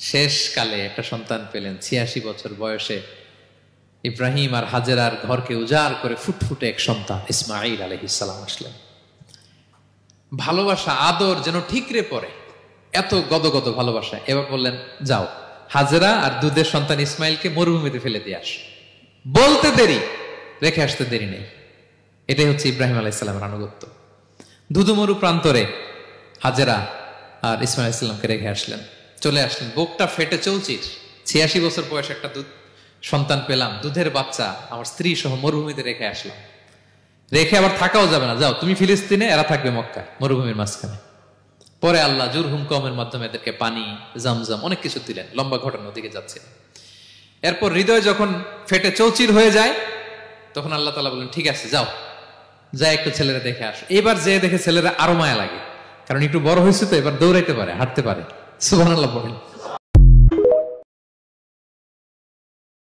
শেষকালে একটা সন্তান পেলেন। ৮৬ বছর বয়সে ইব্রাহিম আর হাজেরার ঘরকে উজাড় করে ফুটফুটে এক সন্তান ইসমাঈল আলাইহিস সালাম আসলেন। ভালোবাসা আদর যেন ঠিকরে পড়ে, এত গদগদ ভালোবাসা। এবার বললেন, যাও হাজেরা আর দুধের সন্তান ইসমাইলকে মরুভূমিতে ফেলে দিয়ে আস। বলতে দেরি, রেখে আসতে দেরি নেই। এটাই হচ্ছে ইব্রাহিম আলাইহিস সালামের আনুগত্য। ধুধুমরু প্রান্তরে হাজেরা আর ইসমাইল আলাইহিস সালামকে রেখে আসলেন, চলে আসলেন। বুকটা ফেটে চৌচির, ৮৬ বছর বয়স একটা দুধ সন্তান পেলাম, দুধের বাচ্চা আমার স্ত্রী সহ মরুভূমিতে রেখে আসলাম। রেখে আবার থাকাও যাবে না, যাও তুমি ফিলিস্তিনে, এরা থাকবে মক্কায় মরুভূমির মাঝখানে। পরে আল্লাহ জুরহুম কওমের মাধ্যমে এদেরকে পানি, জামজাম অনেক কিছু দিলেন। লম্বা ঘটনার দিকে যাচ্ছে। এরপর হৃদয় যখন ফেটে চৌচির হয়ে যায়, তখন আল্লাহ তাআলা বলেন, ঠিক আছে যাও, যা একটু ছেলেরা দেখে আসো। এবার যে দেখে ছেলেরা আরো মায়া লাগে, কারণ একটু বড় হয়েছে তো, এবার দৌড়াইতে পারে, হাঁটতে পারে। সুবহানাল্লাহ পড়েন।